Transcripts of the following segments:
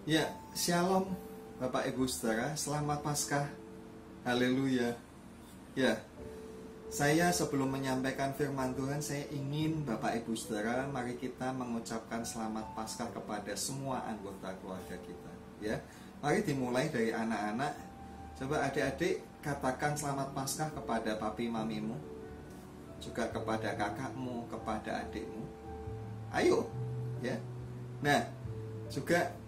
Ya, Shalom Bapak Ibu Saudara, selamat Paskah. Haleluya. Ya, saya sebelum menyampaikan firman Tuhan, saya ingin Bapak Ibu Saudara, mari kita mengucapkan selamat Paskah kepada semua anggota keluarga kita. Ya, mari dimulai dari anak-anak. Coba adik-adik katakan selamat Paskah kepada papi mamimu, juga kepada kakakmu, kepada adikmu. Ayo, ya. Nah, juga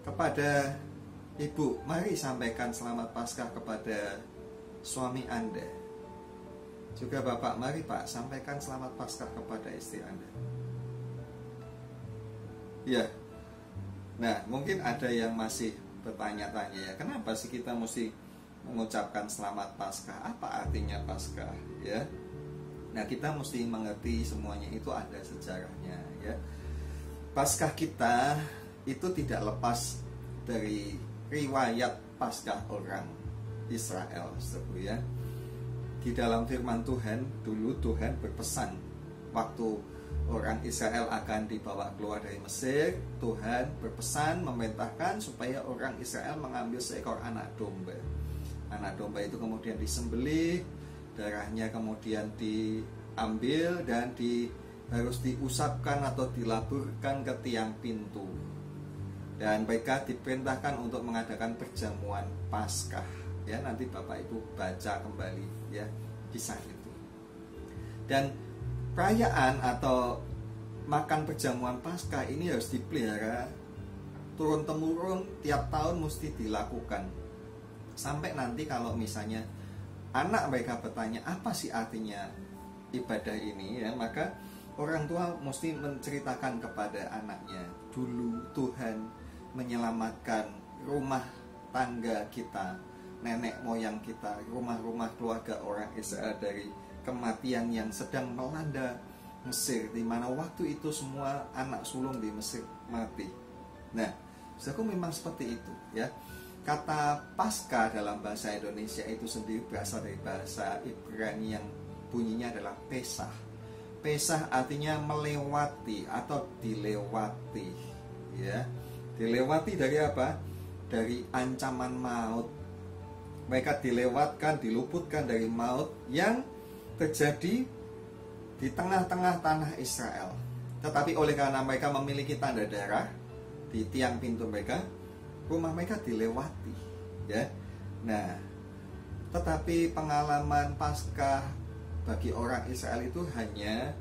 kepada ibu, mari sampaikan selamat Paskah kepada suami Anda. Juga bapak, mari pak, sampaikan selamat Paskah kepada istri Anda. Ya. Nah, mungkin ada yang masih bertanya-tanya, ya, kenapa sih kita mesti mengucapkan selamat Paskah? Apa artinya Paskah? Ya. Nah, kita mesti mengerti semuanya itu ada sejarahnya, ya. Paskah kita itu tidak lepas dari riwayat Paskah orang Israel, ya. Di dalam firman Tuhan, dulu Tuhan berpesan waktu orang Israel akan dibawa keluar dari Mesir, Tuhan berpesan memerintahkan supaya orang Israel mengambil seekor anak domba. Anak domba itu kemudian disembelih, darahnya kemudian diambil dan harus diusapkan atau dilaburkan ke tiang pintu. Dan mereka diperintahkan untuk mengadakan perjamuan Paskah. Ya, nanti Bapak Ibu baca kembali ya kisah itu. Dan perayaan atau makan perjamuan Paskah ini harus dipelihara turun temurun, tiap tahun mesti dilakukan. Sampai nanti kalau misalnya anak mereka bertanya apa sih artinya ibadah ini, ya, maka orang tua mesti menceritakan kepada anaknya, dulu Tuhan menyelamatkan rumah tangga kita, nenek moyang kita, rumah-rumah keluarga orang Israel dari kematian yang sedang melanda Mesir, di mana waktu itu semua anak sulung di Mesir mati. Nah, saudaraku, memang seperti itu, ya. Kata Paskah dalam bahasa Indonesia itu sendiri berasal dari bahasa Ibrani yang bunyinya adalah Pesah. Pesah artinya melewati atau dilewati, ya. Dilewati dari apa? Dari ancaman maut. Mereka dilewatkan, diluputkan dari maut yang terjadi di tengah-tengah tanah Israel. Tetapi oleh karena mereka memiliki tanda darah di tiang pintu mereka, rumah mereka dilewati, ya. Nah, tetapi pengalaman Paskah bagi orang Israel itu hanya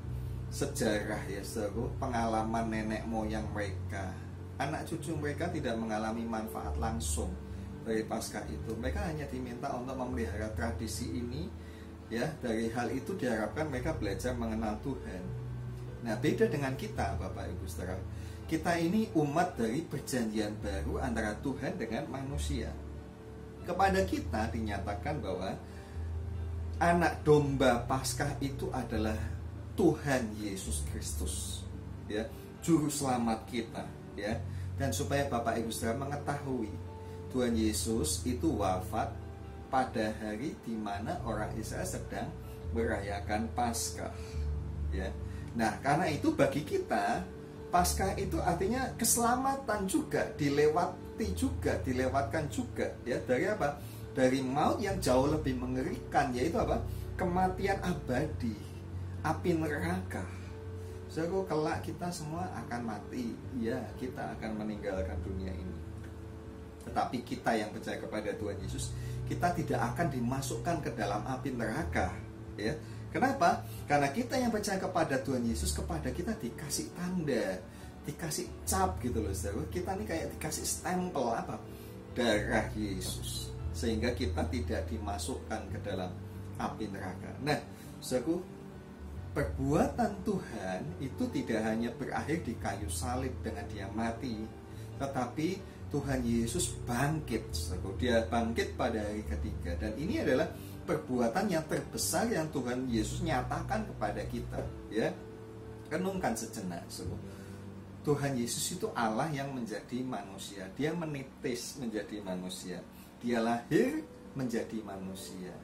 sejarah, ya, saudara, pengalaman nenek moyang mereka. Anak cucu mereka tidak mengalami manfaat langsung dari Paskah itu. Mereka hanya diminta untuk memelihara tradisi ini, ya. Dari hal itu diharapkan mereka belajar mengenal Tuhan. Nah, beda dengan kita, Bapak Ibu Saudara. Kita ini umat dari perjanjian baru antara Tuhan dengan manusia. Kepada kita dinyatakan bahwa anak domba Paskah itu adalah Tuhan Yesus Kristus, ya, juru selamat kita, ya. Dan supaya Bapak Ibu Saudara mengetahui, Tuhan Yesus itu wafat pada hari di mana orang Israel sedang merayakan Paskah, ya. Nah, karena itu bagi kita Paskah itu artinya keselamatan juga, dilewatkan juga, ya. Dari apa? Dari maut yang jauh lebih mengerikan, yaitu apa? Kematian abadi, api neraka. Saudara, kelak kita semua akan mati, ya, kita akan meninggalkan dunia ini. Tetapi kita yang percaya kepada Tuhan Yesus, kita tidak akan dimasukkan ke dalam api neraka, ya. Kenapa? Karena kita yang percaya kepada Tuhan Yesus, kepada kita dikasih tanda, dikasih cap gitu loh, saudara. Kita ini kayak dikasih stempel apa? Darah Yesus. Sehingga kita tidak dimasukkan ke dalam api neraka. Nah, saudaraku, perbuatan Tuhan itu tidak hanya berakhir di kayu salib dengan dia mati, tetapi Tuhan Yesus bangkit. Dia bangkit pada hari ketiga. Dan ini adalah perbuatan yang terbesar yang Tuhan Yesus nyatakan kepada kita, ya. Renungkan sejenak, Tuhan Yesus itu Allah yang menjadi manusia. Dia menitis menjadi manusia. Dia lahir menjadi manusia.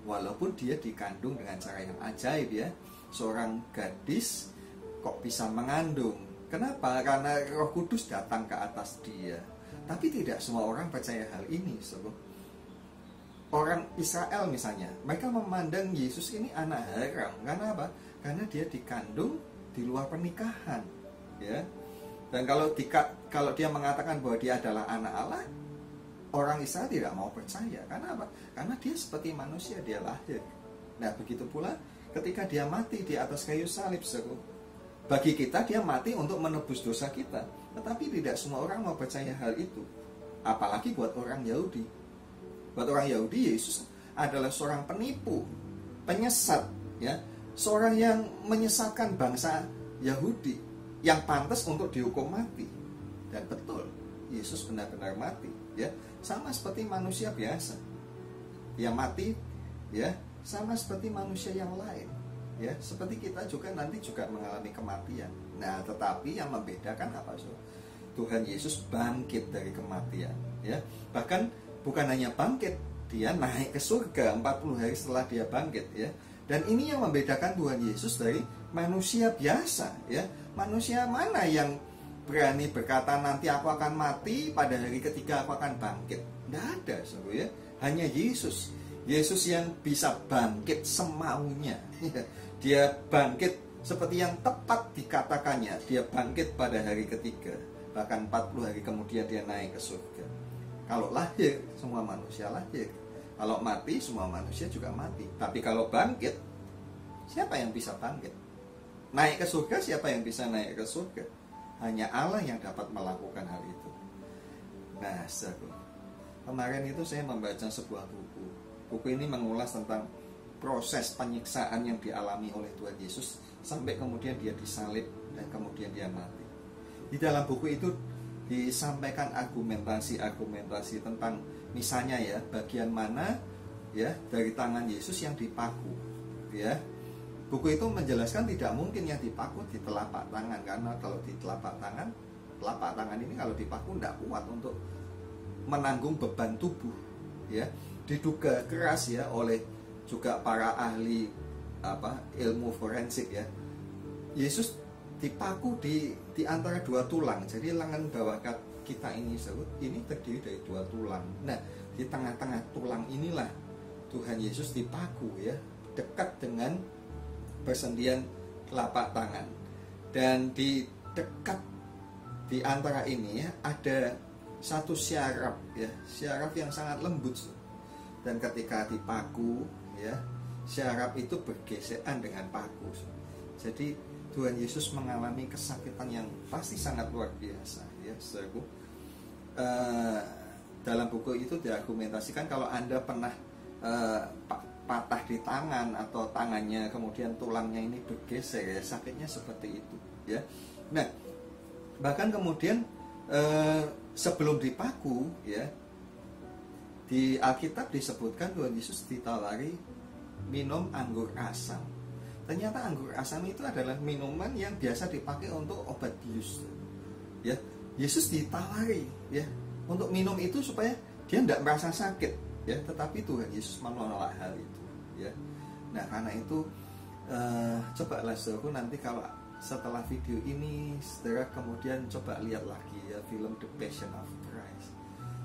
Walaupun dia dikandung dengan cara yang ajaib, ya. Seorang gadis kok bisa mengandung? Kenapa? Karena Roh Kudus datang ke atas dia. Tapi tidak semua orang percaya hal ini, saudara. Orang Israel misalnya, mereka memandang Yesus ini anak haram. Karena apa? Karena dia dikandung di luar pernikahan, ya. Dan kalau dia mengatakan bahwa dia adalah anak Allah, orang Israel tidak mau percaya. Karena apa? Karena dia seperti manusia, dia lahir. Nah, begitu pula ketika dia mati di atas kayu salib, bagi kita dia mati untuk menebus dosa kita. Tetapi tidak semua orang mau percaya hal itu. Apalagi buat orang Yahudi. Buat orang Yahudi, Yesus adalah seorang penipu, penyesat, ya, seorang yang menyesatkan bangsa Yahudi, yang pantas untuk dihukum mati. Dan betul, Yesus benar-benar mati, ya, sama seperti manusia biasa. Dia mati, ya, sama seperti manusia yang lain, ya, seperti kita juga nanti juga mengalami kematian. Nah, tetapi yang membedakan apa, Tuhan Yesus bangkit dari kematian, ya. Bahkan bukan hanya bangkit, dia naik ke surga 40 hari setelah dia bangkit, ya. Dan ini yang membedakan Tuhan Yesus dari manusia biasa, ya. Manusia mana yang berani berkata nanti aku akan mati, pada hari ketiga aku akan bangkit? Tidak ada, ya. Hanya Yesus. Yesus yang bisa bangkit semaunya. Dia bangkit seperti yang tepat dikatakannya. Dia bangkit pada hari ketiga. Bahkan 40 hari kemudian dia naik ke surga. Kalau lahir, semua manusia lahir. Kalau mati, semua manusia juga mati. Tapi kalau bangkit, siapa yang bisa bangkit? Naik ke surga, siapa yang bisa naik ke surga? Hanya Allah yang dapat melakukan hal itu. Nah, kemarin itu saya membaca sebuah buku. Buku ini mengulas tentang proses penyiksaan yang dialami oleh Tuhan Yesus sampai kemudian dia disalib dan kemudian dia mati. Di dalam buku itu disampaikan argumentasi tentang misalnya, ya, bagian mana, ya, dari tangan Yesus yang dipaku, ya. Buku itu menjelaskan tidak mungkin yang dipaku di telapak tangan, karena kalau di telapak tangan ini kalau dipaku tidak kuat untuk menanggung beban tubuh, ya. Diduga keras, ya, oleh juga para ahli ilmu forensik, ya. Yesus dipaku di antara dua tulang. Jadi lengan bawah kita ini terdiri dari dua tulang. Nah, di tengah-tengah tulang inilah Tuhan Yesus dipaku, ya, dekat dengan persendian telapak tangan. Dan di dekat di antara ini, ya, ada satu syaraf, ya, syaraf yang sangat lembut. Dan ketika dipaku, ya, syaraf itu bergesekan dengan paku. Jadi Tuhan Yesus mengalami kesakitan yang pasti sangat luar biasa, ya, saudaraku. Dalam buku itu diargumentasikan kalau Anda pernah patah di tangan atau tangannya kemudian tulangnya ini bergeser, ya, sakitnya seperti itu, ya. Nah, bahkan kemudian sebelum dipaku, ya, di Alkitab disebutkan Tuhan Yesus ditawari minum anggur asam. Ternyata anggur asam itu adalah minuman yang biasa dipakai untuk obat bius, ya. Yesus ditawari, ya, untuk minum itu supaya dia tidak merasa sakit, ya. Tetapi Tuhan Yesus menolak hal itu, ya. Nah, karena itu cobalah saudaraku nanti kalau setelah video ini saudara kemudian coba lihat lagi, ya, film The Passion of Christ,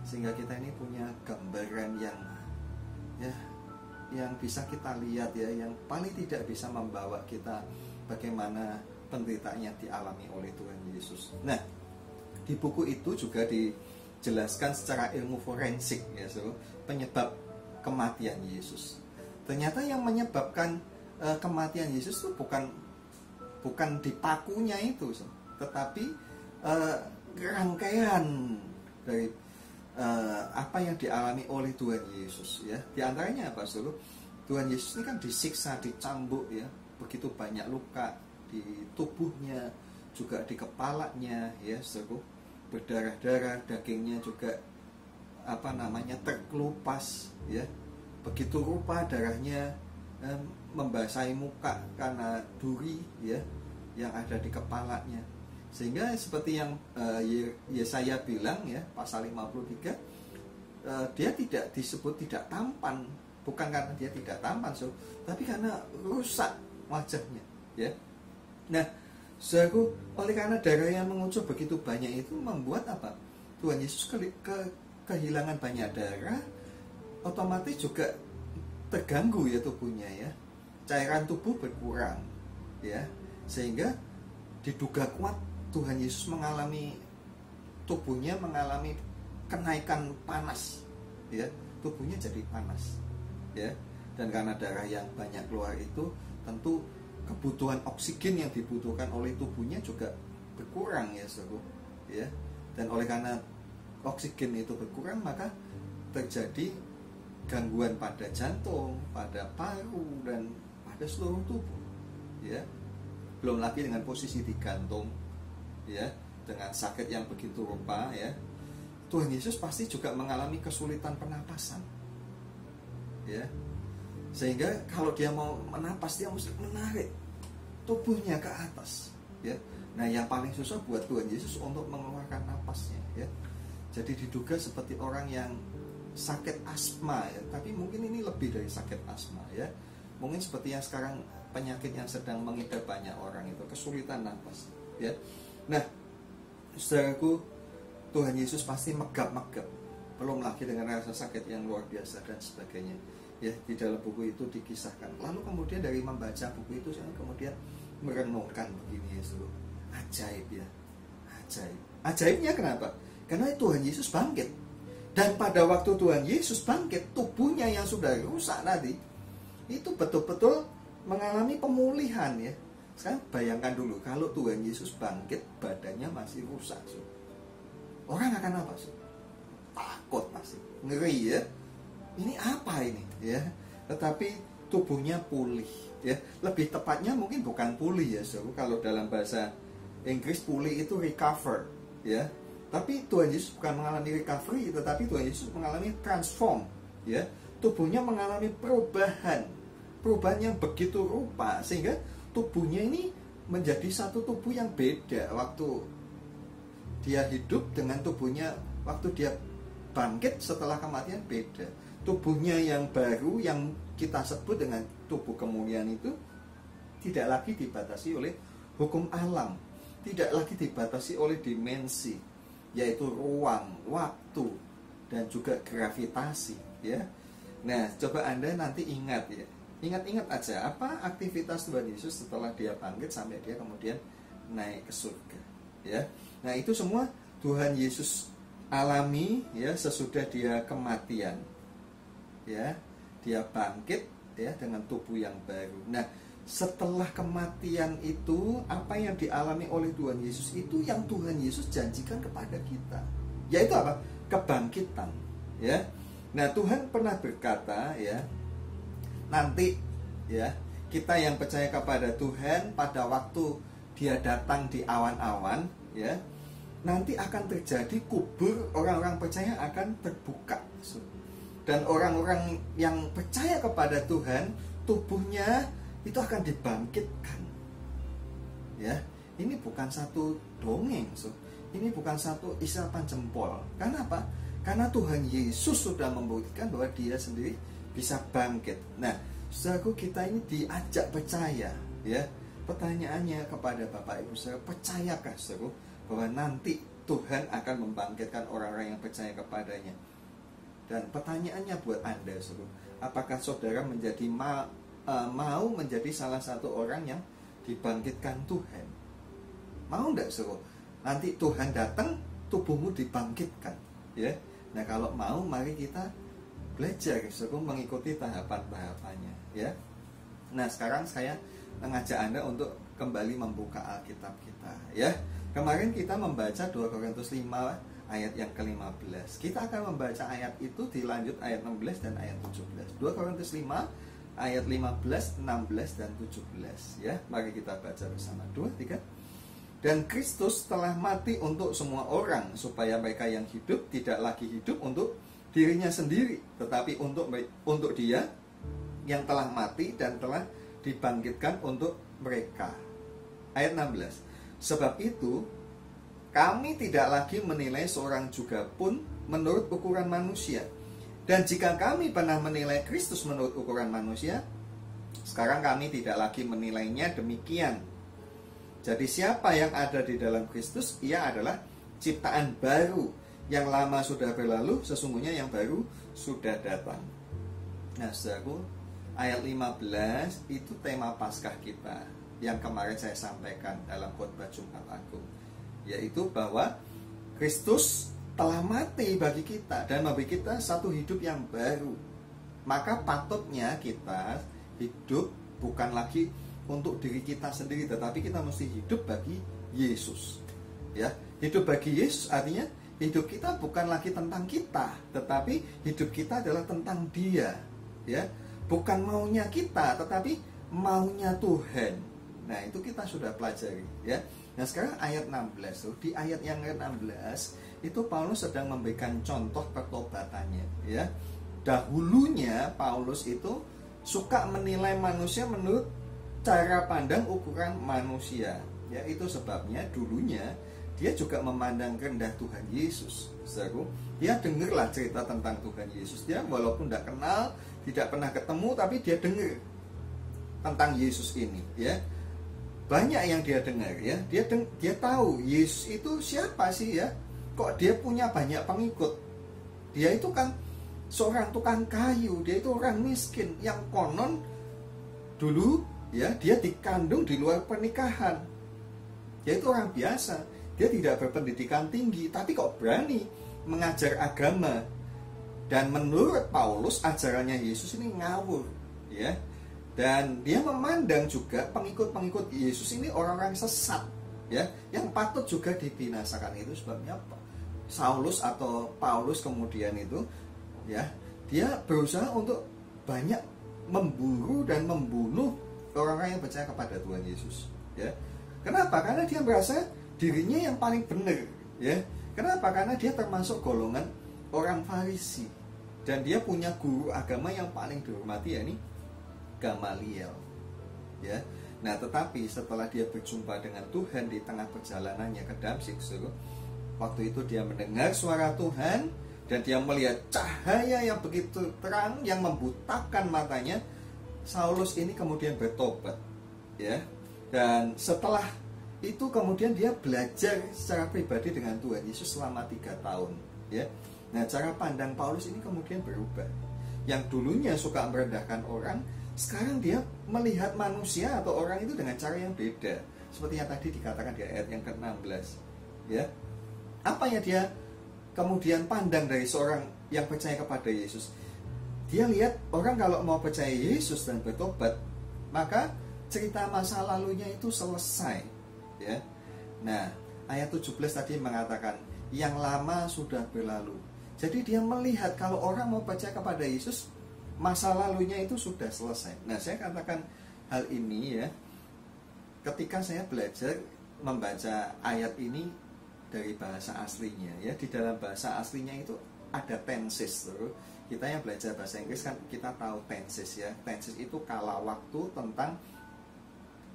sehingga kita ini punya gambaran yang bisa kita lihat, ya, yang paling tidak bisa membawa kita bagaimana penderitaannya dialami oleh Tuhan Yesus. Nah, di buku itu juga dijelaskan secara ilmu forensik, ya, penyebab kematian Yesus. Ternyata yang menyebabkan kematian Yesus itu bukan dipakunya itu, tetapi rangkaian dari apa yang dialami oleh Tuhan Yesus, ya. Di antaranya apa, Saudara? Tuhan Yesus ini kan disiksa, dicambuk, ya, begitu banyak luka di tubuhnya, juga di kepalanya, ya, Saudara, berdarah-darah, dagingnya juga terkelupas, ya. Begitu rupa darahnya membasahi muka karena duri, ya, yang ada di kepalanya. Sehingga seperti yang Yesaya bilang, ya, pasal 53, dia tidak disebut tidak tampan, bukan karena dia tidak tampan, tapi karena rusak wajahnya, ya. Nah, oleh karena darah yang mengucur begitu banyak itu membuat apa? Tuhan Yesus kehilangan banyak darah, otomatis juga terganggu ya tubuhnya ya, cairan tubuh berkurang ya, sehingga diduga kuat Tuhan Yesus tubuhnya mengalami kenaikan panas ya, tubuhnya jadi panas ya. Dan karena darah yang banyak keluar itu, tentu kebutuhan oksigen yang dibutuhkan oleh tubuhnya juga berkurang ya saudara ya. Dan oleh karena oksigen itu berkurang, maka terjadi gangguan pada jantung, pada paru, dan pada seluruh tubuh ya. Belum lagi dengan posisi digantung ya, dengan sakit yang begitu rupa ya, Tuhan Yesus pasti juga mengalami kesulitan pernapasan ya. Sehingga kalau dia mau menapas, dia mesti menarik tubuhnya ke atas ya. Nah, yang paling susah buat Tuhan Yesus untuk mengeluarkan napasnya ya. Jadi diduga seperti orang yang sakit asma ya, tapi mungkin ini lebih dari sakit asma ya. Mungkin seperti yang sekarang penyakit yang sedang mengidap banyak orang itu, kesulitan napas ya. Nah, saudaraku, Tuhan Yesus pasti megap-megap, belum lagi dengan rasa sakit yang luar biasa dan sebagainya ya. Di dalam buku itu dikisahkan. Lalu kemudian dari membaca buku itu, saya kemudian merenungkan begini ya saudara, ajaib ya, ajaib. Ajaibnya kenapa? Karena Tuhan Yesus bangkit. Dan pada waktu Tuhan Yesus bangkit, tubuhnya yang sudah rusak tadi itu betul-betul mengalami pemulihan ya. Sekarang bayangkan dulu, kalau Tuhan Yesus bangkit, badannya masih rusak, orang akan apa? Takut pasti, ngeri ya. Ini apa ini ya? Tetapi tubuhnya pulih ya. Lebih tepatnya mungkin bukan pulih ya, kalau dalam bahasa Inggris pulih itu recover ya. Tapi Tuhan Yesus bukan mengalami recovery, tetapi Tuhan Yesus mengalami transform ya. Tubuhnya mengalami perubahan yang begitu rupa, sehingga tubuhnya ini menjadi satu tubuh yang beda waktu dia hidup dengan tubuhnya waktu dia bangkit setelah kematian, beda. Tubuhnya yang baru yang kita sebut dengan tubuh kemuliaan itu tidak lagi dibatasi oleh hukum alam, tidak lagi dibatasi oleh dimensi, yaitu ruang, waktu, dan juga gravitasi ya. Nah, coba Anda nanti ingat ya, ingat-ingat aja apa aktivitas Tuhan Yesus setelah dia bangkit sampai dia kemudian naik ke surga ya. Nah, itu semua Tuhan Yesus alami ya sesudah dia kematian ya. Dia bangkit ya dengan tubuh yang baru. Nah, setelah kematian itu, apa yang dialami oleh Tuhan Yesus itu yang Tuhan Yesus janjikan kepada kita, yaitu apa? Kebangkitan ya. Nah, Tuhan pernah berkata ya, nanti ya, kita yang percaya kepada Tuhan pada waktu dia datang di awan-awan ya, nanti akan terjadi kubur orang-orang percaya akan terbuka. Dan orang-orang yang percaya kepada Tuhan, tubuhnya itu akan dibangkitkan ya. Ini bukan satu dongeng, ini bukan satu isapan jempol. Karena apa? Karena Tuhan Yesus sudah membuktikan bahwa dia sendiri bisa bangkit. Nah, saudaraku, kita ini diajak percaya ya. Pertanyaannya kepada Bapak Ibu saudara, percayakah saudara bahwa nanti Tuhan akan membangkitkan orang-orang yang percaya kepadanya? Dan pertanyaannya buat Anda saudara, apakah saudara menjadi mau menjadi salah satu orang yang dibangkitkan Tuhan? Mau enggak saudara? Nanti Tuhan datang, tubuhmu dibangkitkan ya. Nah, kalau mau, mari kita belajar saudara mengikuti tahapan-tahapannya ya. Nah, sekarang saya mengajak Anda untuk kembali membuka Alkitab kita ya. Kemarin kita membaca 2 Korintus 5 ayat yang ke-15. Kita akan membaca ayat itu dilanjut ayat 16 dan ayat 17. 2 Korintus 5 ayat 15, 16 dan 17 ya. Mari kita baca bersama. 2, 3. Dan Kristus telah mati untuk semua orang, supaya mereka yang hidup tidak lagi hidup untuk dirinya sendiri, tetapi untuk Dia yang telah mati dan telah dibangkitkan untuk mereka. Ayat 16. Sebab itu kami tidak lagi menilai seorang juga pun menurut ukuran manusia. Dan jika kami pernah menilai Kristus menurut ukuran manusia, sekarang kami tidak lagi menilainya demikian. Jadi siapa yang ada di dalam Kristus, ia adalah ciptaan baru. yang lama sudah berlalu, sesungguhnya yang baru sudah datang. Nah, saudaraku, ayat 15 itu tema Paskah kita yang kemarin saya sampaikan dalam khotbah Jumat Agung, yaitu bahwa Kristus telah mati bagi kita dan memberi kita satu hidup yang baru. Maka patutnya kita hidup bukan lagi untuk diri kita sendiri, tetapi kita mesti hidup bagi Yesus. Ya, hidup bagi Yesus artinya hidup kita bukan lagi tentang kita, tetapi hidup kita adalah tentang Dia. Ya, bukan maunya kita, tetapi maunya Tuhan. Nah, itu kita sudah pelajari. Ya, nah sekarang ayat 16 tuh, di ayat yang ke-16 itu Paulus sedang memberikan contoh pertobatannya. Ya, dahulunya Paulus itu suka menilai manusia menurut cara pandang ukuran manusia. Ya, itu sebabnya dulunya dia juga memandang rendah Tuhan Yesus. Saudaraku, dia dengarlah cerita tentang Tuhan Yesus. Dia walaupun tidak kenal, tidak pernah ketemu, tapi dia dengar tentang Yesus ini. Ya, banyak yang dia dengar. Ya, dia tahu Yesus itu siapa sih ya? Kok dia punya banyak pengikut? Dia itu kan seorang tukang kayu, dia itu orang miskin yang konon dulu ya dia dikandung di luar pernikahan. Dia itu orang biasa, dia tidak berpendidikan tinggi, tapi kok berani mengajar agama. Dan menurut Paulus ajarannya Yesus ini ngawur, ya. Dan dia memandang juga pengikut-pengikut Yesus ini orang-orang sesat, ya, yang patut juga dibinasakan. Itu sebabnya apa? Saulus atau Paulus kemudian itu, ya, dia berusaha untuk banyak memburu dan membunuh orang-orang yang percaya kepada Tuhan Yesus. Ya, kenapa? Karena dia merasa dirinya yang paling benar. Ya, kenapa? Karena dia termasuk golongan orang Farisi dan dia punya guru agama yang paling dihormati, yakni Gamaliel. Ya, nah tetapi setelah dia berjumpa dengan Tuhan di tengah perjalanannya ke Damsyik, waktu itu dia mendengar suara Tuhan dan dia melihat cahaya yang begitu terang yang membutakan matanya. Saulus ini kemudian bertobat, ya. Dan setelah itu kemudian dia belajar secara pribadi dengan Tuhan Yesus selama 3 tahun, ya. Nah, cara pandang Paulus ini kemudian berubah. Yang dulunya suka merendahkan orang, sekarang dia melihat manusia atau orang itu dengan cara yang beda. Seperti yang tadi dikatakan di ayat yang ke-16, ya. Apa yang dia kemudian pandang dari seorang yang percaya kepada Yesus? Dia lihat orang kalau mau percaya Yesus dan bertobat, maka cerita masa lalunya itu selesai, ya. Nah, ayat 17 tadi mengatakan yang lama sudah berlalu. Jadi dia melihat kalau orang mau percaya kepada Yesus, masa lalunya itu sudah selesai. Nah, saya katakan hal ini ya ketika saya belajar membaca ayat ini dari bahasa aslinya, ya. Di dalam bahasa aslinya itu ada tenses tuh. Kita yang belajar bahasa Inggris kan kita tahu tenses, ya. Tenses itu kala waktu tentang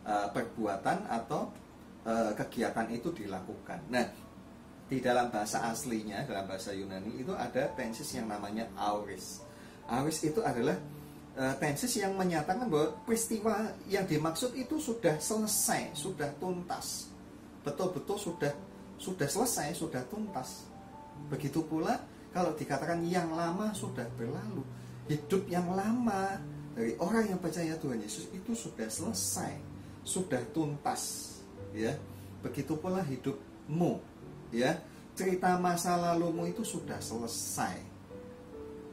perbuatan atau kegiatan itu dilakukan. Nah, di dalam bahasa aslinya, dalam bahasa Yunani itu ada tenses yang namanya aorist. Aorist itu adalah tenses yang menyatakan bahwa peristiwa yang dimaksud itu sudah selesai, sudah tuntas, betul-betul sudah selesai, sudah tuntas. Begitu pula kalau dikatakan yang lama sudah berlalu, hidup yang lama dari orang yang percaya Tuhan Yesus itu sudah selesai, sudah tuntas, ya. Begitu pula hidupmu, ya. Cerita masa lalumu itu sudah selesai.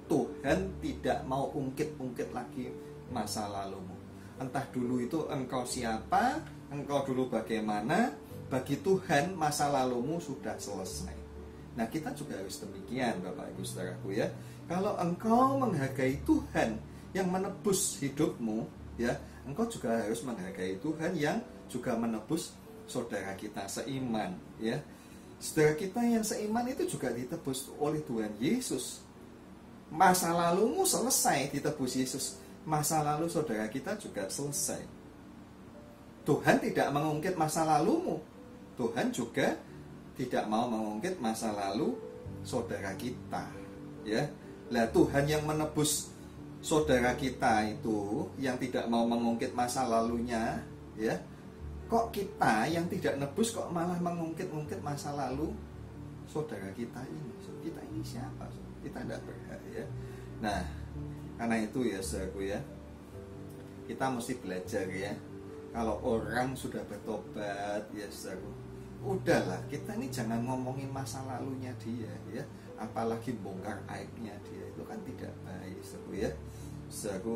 Tuhan tidak mau ungkit-ungkit lagi masa lalumu. Entah dulu itu engkau siapa, engkau dulu bagaimana, bagi Tuhan masa lalumu sudah selesai. Nah, kita juga harus demikian, Bapak Ibu Saudaraku, ya. Kalau engkau menghargai Tuhan yang menebus hidupmu, ya, engkau juga harus menghargai Tuhan yang juga menebus saudara kita seiman, ya. Saudara kita yang seiman itu juga ditebus oleh Tuhan Yesus. Masa lalumu selesai ditebus Yesus, masa lalu saudara kita juga selesai. Tuhan tidak mengungkit masa lalumu, Tuhan juga tidak mau mengungkit masa lalu saudara kita, ya. Lah, Tuhan yang menebus saudara kita itu yang tidak mau mengungkit masa lalunya, ya. Kok kita yang tidak nebus kok malah mengungkit-ungkit masa lalu? saudara kita ini. Kita ini siapa? Kita tidak berhak ya. Nah, karena itu ya saudaraku ya, kita mesti belajar ya. Kalau orang sudah bertobat ya saudaraku, udahlah, kita ini jangan ngomongin masa lalunya dia ya, apalagi bongkar aibnya dia, itu kan tidak baik saudaraku ya. Saudaraku,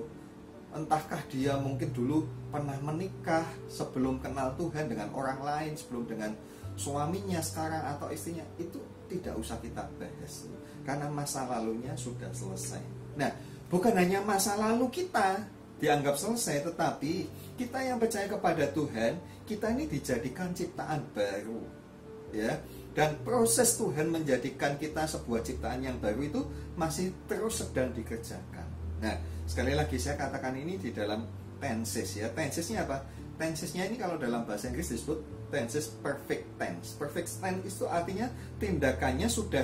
entahkah dia mungkin dulu pernah menikah sebelum kenal Tuhan dengan orang lain, sebelum dengan suaminya sekarang atau istrinya, itu tidak usah kita bahas karena masa lalunya sudah selesai. Nah, bukan hanya masa lalu kita dianggap selesai, tetapi kita yang percaya kepada Tuhan, kita ini dijadikan ciptaan baru ya. Dan proses Tuhan menjadikan kita sebuah ciptaan yang baru itu masih terus sedang dikerjakan. Nah, sekali lagi saya katakan ini di dalam tenses ya. Tensesnya apa? Tensesnya ini kalau dalam bahasa Inggris disebut tenses perfect tense. Perfect tense itu artinya tindakannya sudah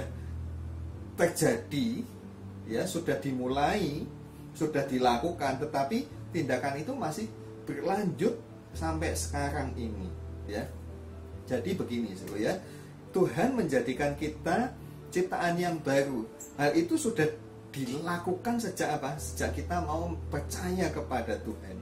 terjadi ya, sudah dimulai, sudah dilakukan, tetapi tindakan itu masih berlanjut sampai sekarang ini ya. Jadi begini ya, Tuhan menjadikan kita ciptaan yang baru. Hal itu sudah dilakukan sejak apa? Sejak kita mau percaya kepada Tuhan.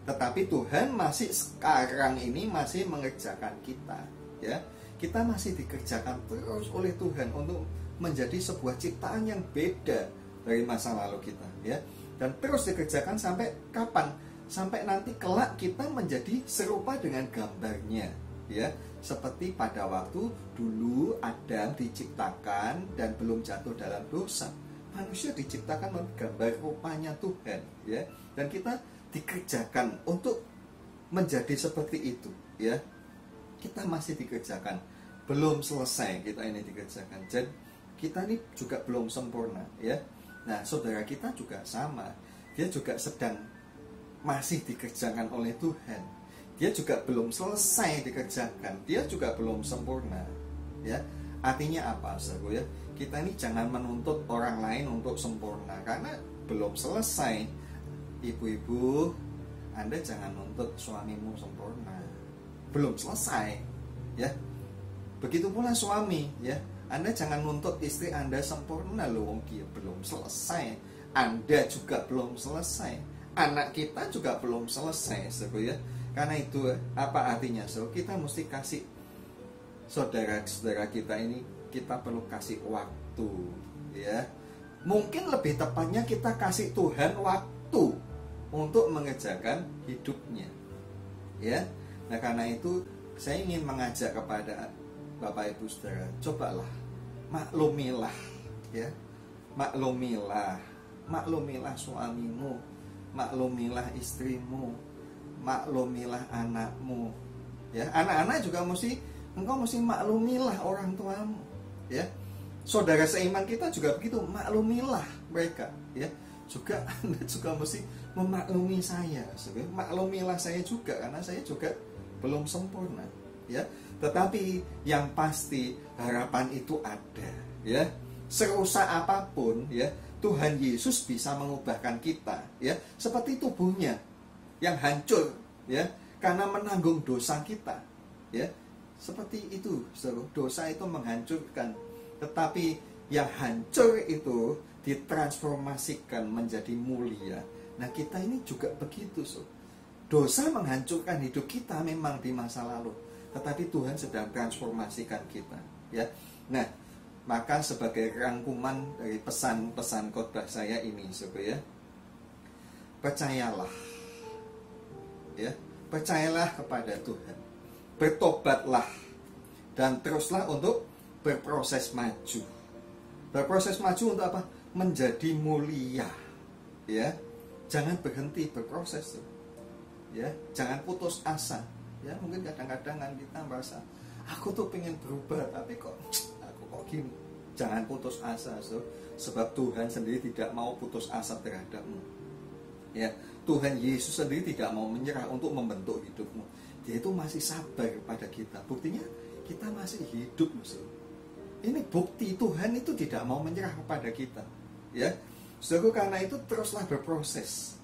Tetapi Tuhan masih sekarang ini masih mengerjakan kita ya. Kita masih dikerjakan terus oleh Tuhan untuk menjadi sebuah ciptaan yang beda dari masa lalu kita ya. Dan terus dikerjakan sampai kapan? Sampai nanti kelak kita menjadi serupa dengan gambarnya ya. Seperti pada waktu dulu Adam diciptakan dan belum jatuh dalam dosa, manusia diciptakan menurut gambar rupanya Tuhan ya. Dan kita dikerjakan untuk menjadi seperti itu ya. Kita masih dikerjakan, belum selesai kita ini dikerjakan. Jadi kita ini juga belum sempurna ya. Nah, saudara kita juga sama. Dia juga sedang masih dikerjakan oleh Tuhan. Dia juga belum selesai dikerjakan. Dia juga belum sempurna. Ya, artinya apa, saudara ya? Kita ini jangan menuntut orang lain untuk sempurna karena belum selesai. Ibu-ibu, Anda jangan nuntut suamimu sempurna. Belum selesai, ya. Begitu pula suami, ya. Anda jangan nuntut istri Anda sempurna loh, dia belum selesai. Anda juga belum selesai. Anak kita juga belum selesai, saudara ya. Karena itu apa artinya? So, kita mesti kasih saudara-saudara kita ini, kita perlu kasih waktu, ya. Mungkin lebih tepatnya kita kasih Tuhan waktu untuk mengerjakan hidupnya, ya. Nah, karena itu saya ingin mengajak kepada Bapak Ibu Saudara, cobalah maklumilah, ya. Maklumilah suamimu, maklumilah istrimu, maklumilah anakmu, ya. Anak-anak juga engkau mesti maklumilah orang tuamu, ya. Saudara seiman kita juga begitu, maklumilah mereka, ya. Juga Anda juga mesti memaklumi saya, maklumilah saya juga karena saya juga belum sempurna, ya. Tetapi yang pasti harapan itu ada, ya. Serusak apapun, ya, Tuhan Yesus bisa mengubahkan kita, ya, seperti tubuhnya yang hancur, ya, karena menanggung dosa kita, ya. Seperti itu, dosa itu menghancurkan, tetapi yang hancur itu ditransformasikan menjadi mulia. Nah, kita ini juga begitu, dosa menghancurkan hidup kita memang di masa lalu, tetapi Tuhan sedang transformasikan kita, ya. Nah, maka sebagai rangkuman dari pesan-pesan khotbah saya ini, ya, percayalah, ya, percayalah kepada Tuhan, bertobatlah, dan teruslah untuk berproses maju. Berproses maju untuk apa? Menjadi mulia, ya. Jangan berhenti berproses, ya. Jangan putus asa, ya. Mungkin kadang-kadang kita merasa aku tuh pengen berubah, tapi kok gini. Jangan putus asa, sebab Tuhan sendiri tidak mau putus asa terhadapmu, ya. Tuhan Yesus sendiri tidak mau menyerah untuk membentuk hidupmu. Dia itu masih sabar pada kita. Buktinya kita masih hidup, Ini bukti Tuhan itu tidak mau menyerah kepada kita, ya. Saudara, karena itu teruslah berproses.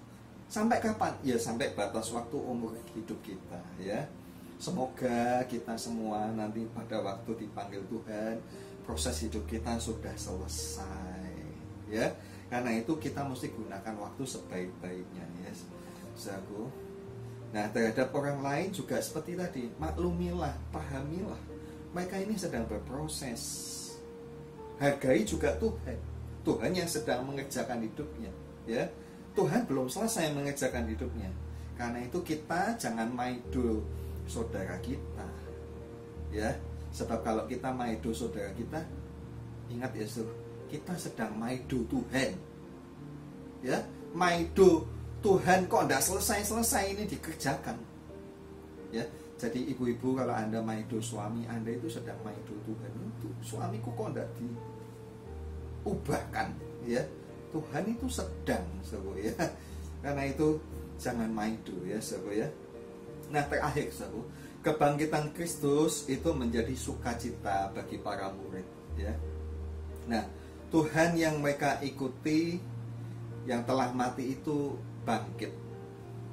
Sampai kapan? Ya sampai batas waktu umur hidup kita, ya. Semoga kita semua nanti pada waktu dipanggil Tuhan proses hidup kita sudah selesai, ya. Karena itu kita mesti gunakan waktu sebaik-baiknya, ya, saudaraku. Nah, terhadap orang lain juga seperti tadi, maklumilah, pahamilah, mereka ini sedang berproses. Hargai juga Tuhan, Tuhan yang sedang mengerjakan hidupnya, ya. Tuhan belum selesai mengerjakan hidupnya. Karena itu kita jangan maido saudara kita, ya. Sebab kalau kita maido saudara kita, ingat ya, kita sedang maido Tuhan, ya. Maido Tuhan kok tidak selesai-selesai ini dikerjakan, ya. Jadi ibu-ibu, kalau Anda maido suami Anda, itu sedang maido Tuhan. Itu suamiku kok tidak diubahkan, ya. Tuhan itu sedang, saudara, ya. Karena itu jangan maido, ya, saudara, ya. Nah, terakhir, saudara, kebangkitan Kristus itu menjadi sukacita bagi para murid, ya. Nah, Tuhan yang mereka ikuti, yang telah mati itu bangkit,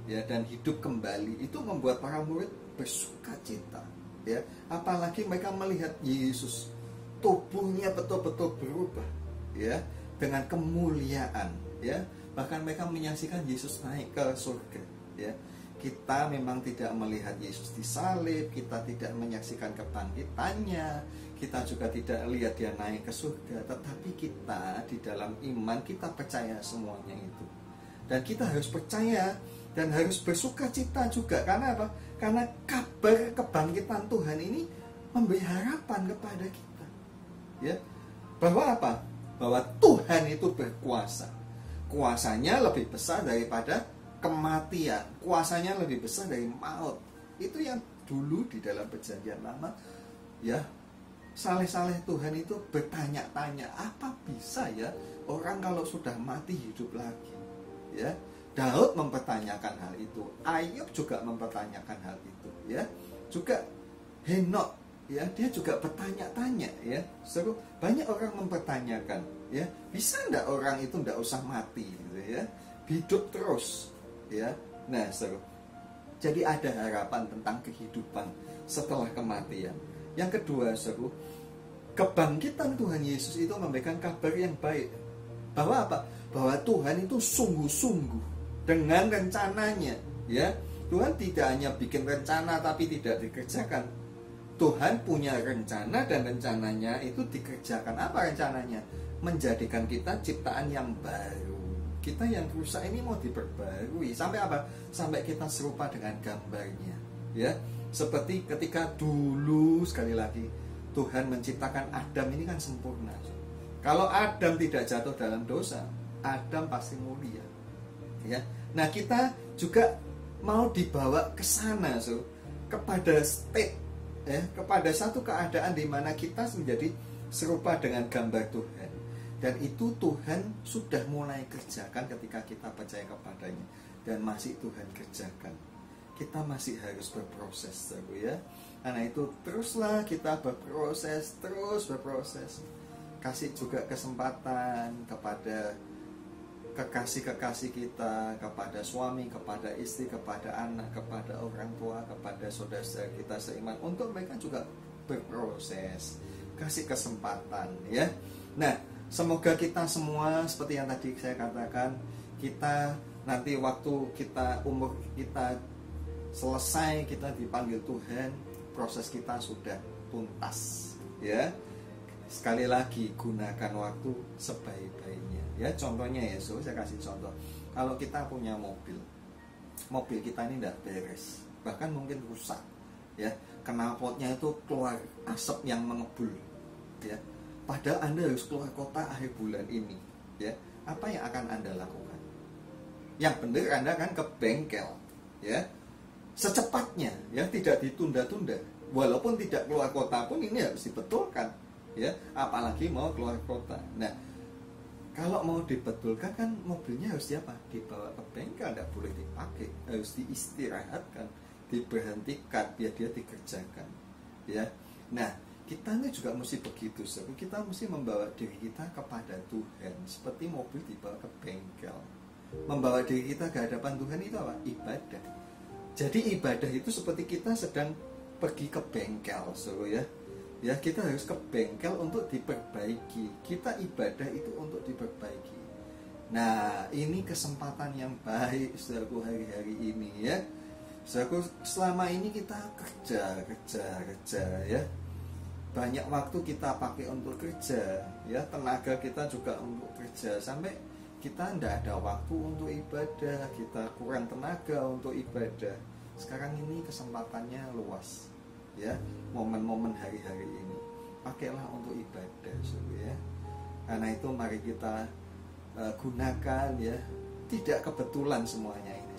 ya, dan hidup kembali, itu membuat para murid bersukacita, ya. Apalagi mereka melihat Yesus, tubuhnya betul-betul berubah, ya, dengan kemuliaan, ya. Bahkan mereka menyaksikan Yesus naik ke surga, ya. Kita memang tidak melihat Yesus disalib, kita tidak menyaksikan kebangkitannya, kita juga tidak lihat dia naik ke surga, tetapi kita di dalam iman kita percaya semuanya itu. Dan kita harus percaya dan harus bersukacita juga. Karena apa? Karena kabar kebangkitan Tuhan ini memberi harapan kepada kita, ya. Bahwa apa? Bahwa Tuhan itu berkuasa. Kuasanya lebih besar daripada kematian. Kuasanya lebih besar dari maut. Itu yang dulu di dalam perjanjian lama, ya. Saleh-saleh Tuhan itu bertanya-tanya, apa bisa ya orang kalau sudah mati hidup lagi, ya. Daud mempertanyakan hal itu, Ayub juga mempertanyakan hal itu, ya. Juga Henok, ya, dia juga bertanya-tanya, ya. Seru, banyak orang mempertanyakan, ya, bisa enggak orang itu enggak usah mati, gitu, ya, hidup terus, ya. Nah, seru. Jadi ada harapan tentang kehidupan setelah kematian. Yang kedua, seru, kebangkitan Tuhan Yesus itu memberikan kabar yang baik. Bahwa apa? Bahwa Tuhan itu sungguh-sungguh dengan rencananya, ya. Tuhan tidak hanya bikin rencana tapi tidak dikerjakan. Tuhan punya rencana dan rencananya itu dikerjakan. Apa rencananya? Menjadikan kita ciptaan yang baru. Kita yang rusak ini mau diperbarui. Sampai apa? Sampai kita serupa dengan gambarnya, ya. Seperti ketika dulu, sekali lagi, Tuhan menciptakan Adam ini kan sempurna. Kalau Adam tidak jatuh dalam dosa, Adam pasti mulia, ya. Nah, kita juga mau dibawa ke sana, kepada state, ya, kepada satu keadaan di mana kita menjadi serupa dengan gambar Tuhan. Dan itu Tuhan sudah mulai kerjakan ketika kita percaya kepadanya, dan masih Tuhan kerjakan. Kita masih harus berproses, ya. Karena itu teruslah kita berproses, terus berproses. Kasih juga kesempatan kepada kekasih-kekasih kita, kepada suami, kepada istri, kepada anak, kepada orang tua, kepada saudara-saudara kita seiman, untuk mereka juga berproses. Kasih kesempatan, ya. Nah, semoga kita semua seperti yang tadi saya katakan, kita nanti waktu kita umur kita selesai, kita dipanggil Tuhan, proses kita sudah tuntas, ya. Sekali lagi, gunakan waktu sebaik-baiknya, ya. Contohnya, ya, saya kasih contoh. Kalau kita punya mobil kita ini tidak beres, bahkan mungkin rusak, ya. Knalpotnya itu keluar asap yang mengebul, ya. Padahal Anda harus keluar kota akhir bulan ini, ya. Apa yang akan Anda lakukan? Yang benar, Anda kan ke bengkel, ya, secepatnya, ya, tidak ditunda-tunda. Walaupun tidak keluar kota pun ini harus dibetulkan, ya, apalagi mau keluar kota. Nah, kalau mau dibetulkan kan mobilnya harus diapa? Dibawa ke bengkel, tidak boleh dipakai, harus diistirahatkan, diberhentikan biar dia dikerjakan, ya. Nah, kita ini juga mesti begitu, kita mesti membawa diri kita kepada Tuhan seperti mobil dibawa ke bengkel. Membawa diri kita ke hadapan Tuhan itu apa? Ibadah. Jadi ibadah itu seperti kita sedang pergi ke bengkel, ya. Ya, kita harus ke bengkel untuk diperbaiki. Kita ibadah itu untuk diperbaiki. Nah, ini kesempatan yang baik saudaraku hari-hari ini ya. Saudaraku, selama ini kita kerja ya. Banyak waktu kita pakai untuk kerja ya, tenaga kita juga untuk kerja, sampai kita tidak ada waktu untuk ibadah, kita kurang tenaga untuk ibadah. Sekarang ini kesempatannya luas ya, momen-momen hari-hari ini pakailah untuk ibadah ya. Karena itu mari kita gunakan ya, tidak kebetulan semuanya ini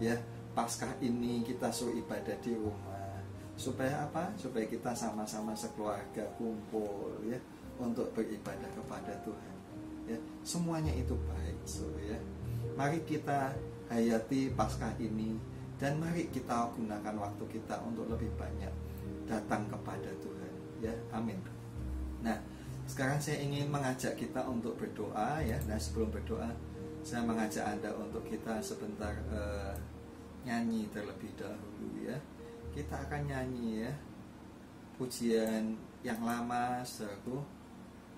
ya. Paskah ini kita suruh ibadah di rumah, supaya apa? Supaya kita sama-sama sekeluarga kumpul ya, untuk beribadah kepada Tuhan ya. Semuanya itu baik ya. Mari kita hayati Paskah ini, dan mari kita gunakan waktu kita untuk lebih banyak datang kepada Tuhan ya. Amin. Nah, sekarang saya ingin mengajak kita untuk berdoa ya. Nah, sebelum berdoa, saya mengajak Anda untuk kita sebentar nyanyi terlebih dahulu ya. Kita akan nyanyi ya, pujian yang lama, saudaraku,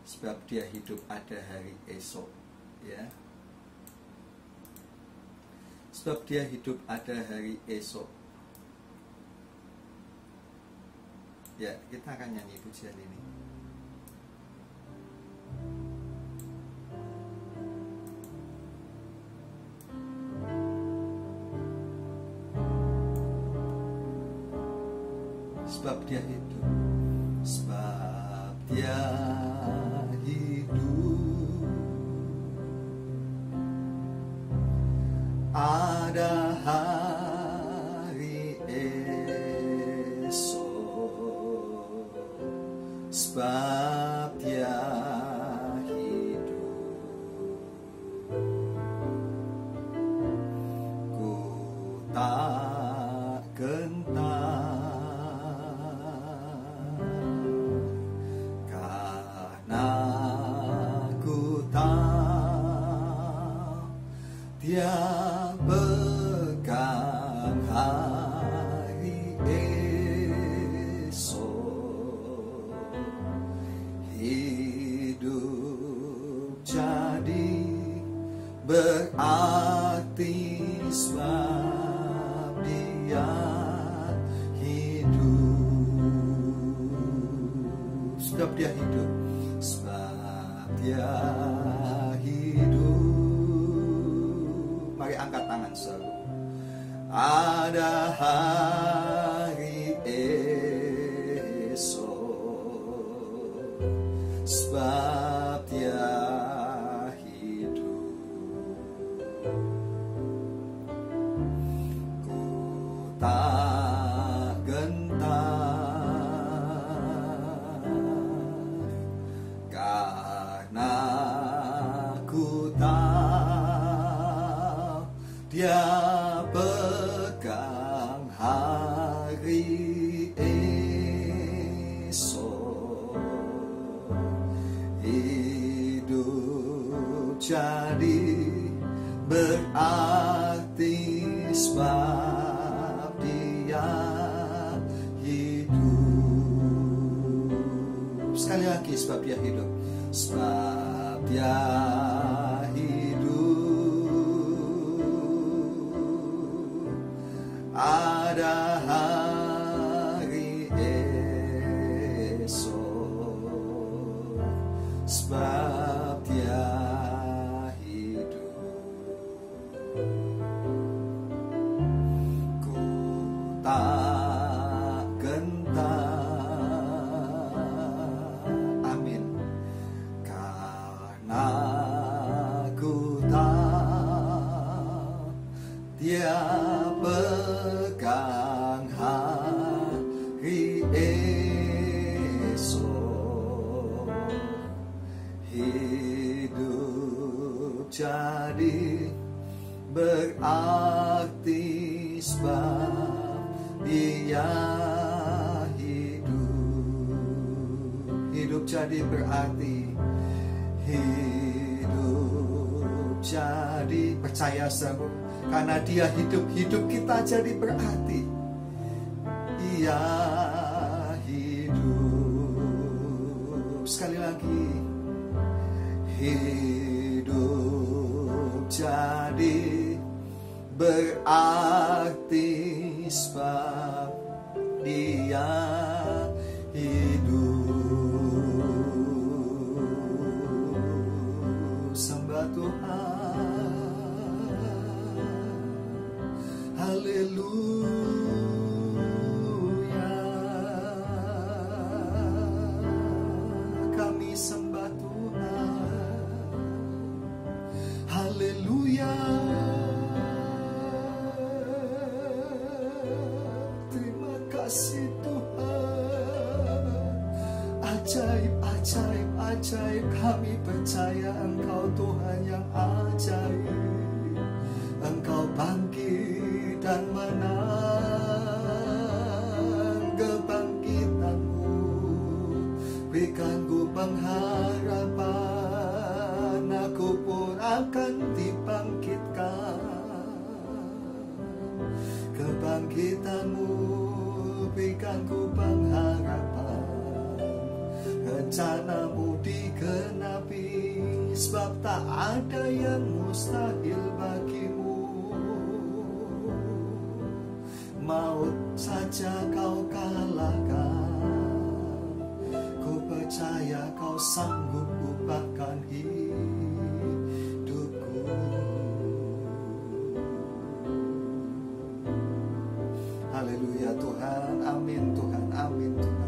sebab Dia hidup ada hari esok ya. Sebab Dia hidup ada hari esok ya. Kita akan nyanyi pujian ini. Sebab Dia hidup, sebab Dia hidup, ada hari esok. Sebab Dia hidup, ku tak gentar, Dia pegang hari esok. Hidup jadi berarti sebab Dia hidup. Sebab Dia hidup, sebab Dia hidup. Mari angkat tangan selalu. Ada hari esok, sebab Dia hidup. Ku tak gentar, karena ku tahu Dia pegang hari esok. Hidup jadi berarti sebab Dia hidup. Sekali lagi, sebab Dia hidup, sebab Dia ada hari esok. Sebab Dia hidup, ku tak gentar. Amin. Karena ku tahu Dia pegang hari esok. Hidup jadi berarti sebab Dia hidup. Hidup jadi berarti, hidup jadi, percaya saudara, karena Dia hidup, hidup kita jadi berarti. Dia hidup. sekali lagi. Hidup jadi berarti sebab Dia hidup. Sembah Tuhan, haleluya. Kami sembah Tuhan, haleluya. Terima kasih Tuhan. Ajaib, ajaib, ajaib. Kami percaya Engkau Tuhan yang ajaib. Engkau bangkit dan menang kebangkitan-Mu. Berikan ku pengharapan, aku pun akan dibangkitkan. Kebangkitan-Mu berikan ku pengharapan. Rencana-Mu digenapi, sebab tak ada yang mustahil bagi-Mu. Maut saja Kau kalahkan, ku percaya Kau sanggup ubahkan hidupku. Haleluya Tuhan, amin Tuhan, amin Tuhan.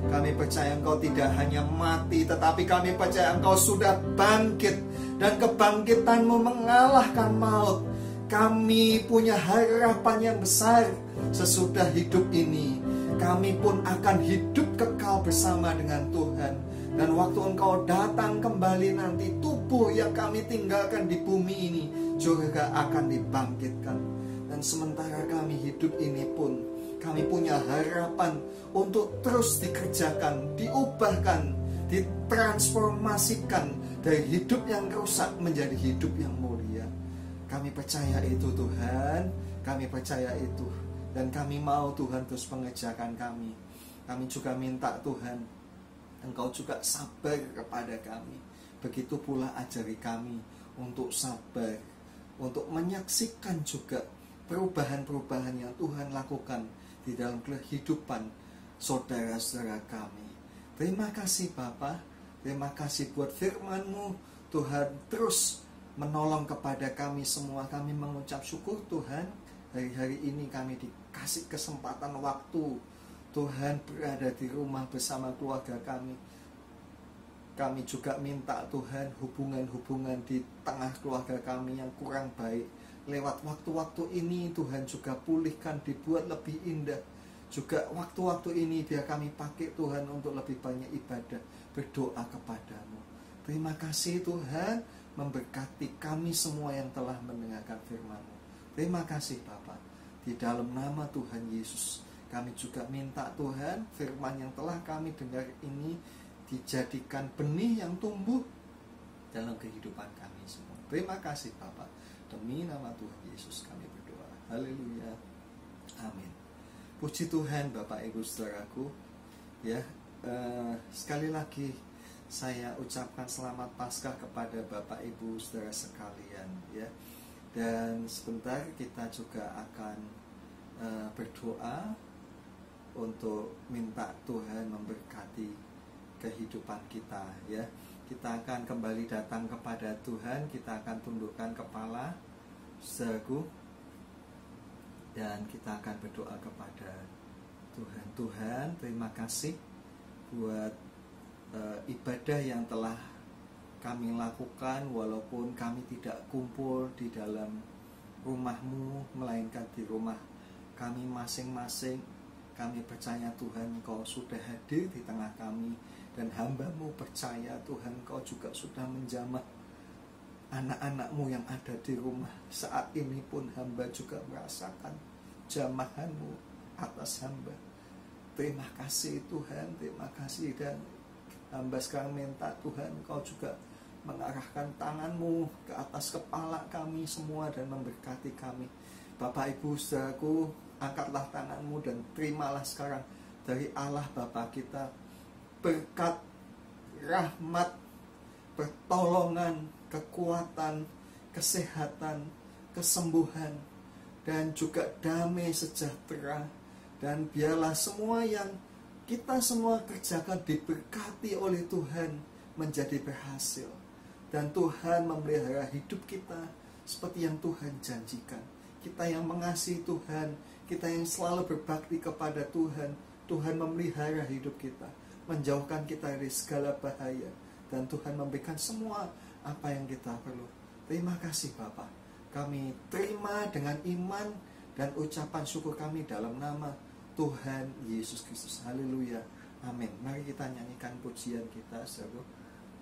Kami percaya Engkau tidak hanya mati, tetapi kami percaya Engkau sudah bangkit, dan kebangkitan-Mu mengalahkan maut. Kami punya harapan yang besar. Sesudah hidup ini, kami pun akan hidup kekal bersama dengan Tuhan. Dan waktu Engkau datang kembali nanti, tubuh yang kami tinggalkan di bumi ini juga akan dibangkitkan. Dan sementara kami hidup ini pun, kami punya harapan untuk terus dikerjakan, diubahkan, ditransformasikan dari hidup yang rusak menjadi hidup yang mulia. Kami percaya itu Tuhan, kami percaya itu. Dan kami mau Tuhan terus mengerjakan kami. Kami juga minta Tuhan, Engkau juga sabar kepada kami. Begitu pula ajari kami untuk sabar, untuk menyaksikan juga perubahan-perubahan yang Tuhan lakukan di dalam kehidupan saudara-saudara kami. Terima kasih Bapa, terima kasih buat firman-Mu. Tuhan terus menolong kepada kami semua. Kami mengucap syukur Tuhan, hari-hari ini kami dikasih kesempatan waktu Tuhan berada di rumah bersama keluarga kami. Kami juga minta Tuhan, hubungan-hubungan di tengah keluarga kami yang kurang baik, lewat waktu-waktu ini Tuhan juga pulihkan, dibuat lebih indah. Juga waktu-waktu ini biar kami pakai Tuhan untuk lebih banyak ibadah, berdoa kepadamu. Terima kasih Tuhan, memberkati kami semua yang telah mendengarkan firman-Mu. Terima kasih Bapa. Di dalam nama Tuhan Yesus, kami juga minta Tuhan, firman yang telah kami dengar ini dijadikan benih yang tumbuh dalam kehidupan kami semua. Terima kasih Bapa. Demi nama Tuhan Yesus kami berdoa. Haleluya. Amin. Puji Tuhan Bapak Ibu Saudaraku. Ya, sekali lagi saya ucapkan selamat Paskah kepada Bapak Ibu Saudara sekalian, ya. Dan sebentar kita juga akan berdoa untuk minta Tuhan memberkati kehidupan kita, ya. Kita akan kembali datang kepada Tuhan, kita akan tundukkan kepala saudaraku, dan kita akan berdoa kepada Tuhan. Tuhan, terima kasih buat ibadah yang telah kami lakukan, walaupun kami tidak kumpul di dalam rumah-Mu, melainkan di rumah kami masing-masing. Kami percaya Tuhan, Engkau sudah hadir di tengah kami, dan hamba-Mu percaya Tuhan, Engkau juga sudah menjamah anak-anak-Mu yang ada di rumah. Saat ini pun hamba juga merasakan jamahan-Mu atas hamba. Terima kasih Tuhan, terima kasih. Dan hamba sekarang minta Tuhan, Engkau juga mengarahkan tangan-Mu ke atas kepala kami semua dan memberkati kami. Bapak Ibu saudaraku, angkatlah tangan-Mu dan terimalah sekarang dari Allah Bapa kita berkat rahmat, pertolongan, kekuatan, kesehatan, kesembuhan, dan juga damai sejahtera. Dan biarlah semua yang kita semua kerjakan diberkati oleh Tuhan menjadi berhasil. Dan Tuhan memelihara hidup kita seperti yang Tuhan janjikan. Kita yang mengasihi Tuhan, kita yang selalu berbakti kepada Tuhan, Tuhan memelihara hidup kita, menjauhkan kita dari segala bahaya. Dan Tuhan memberikan semua apa yang kita perlu. Terima kasih Bapa. Kami terima dengan iman dan ucapan syukur kami dalam nama Tuhan Yesus Kristus. Haleluya. Amin. Mari kita nyanyikan pujian kita, saudara.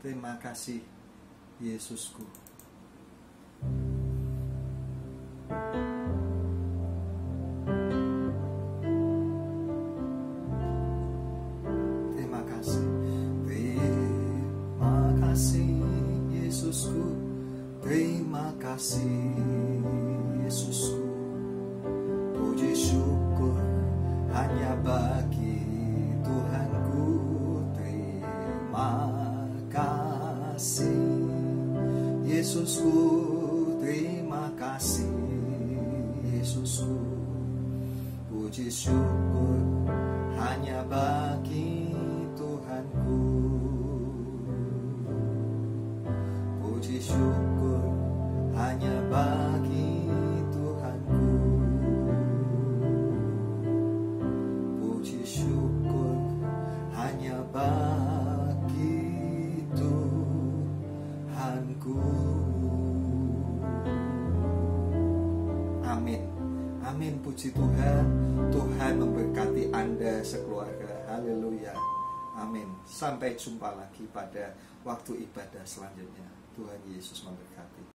Terima kasih Yesusku. Terima kasih. Terima kasih Yesusku. Terima kasih Yesusku. Puji syukur hanya bagi Tuhanku. Terima kasih Yesusku, terima kasih Yesusku. Puji syukur hanya bagi Tuhanku. Puji syukur hanya bagi Tuhanku. Puji syukur hanya bagi Tuhanku. Amin. Amin. Puji Tuhan. Tuhan memberkati Anda sekeluarga. Haleluya. Amin. Sampai jumpa lagi pada waktu ibadah selanjutnya. Tuhan Yesus memberkati.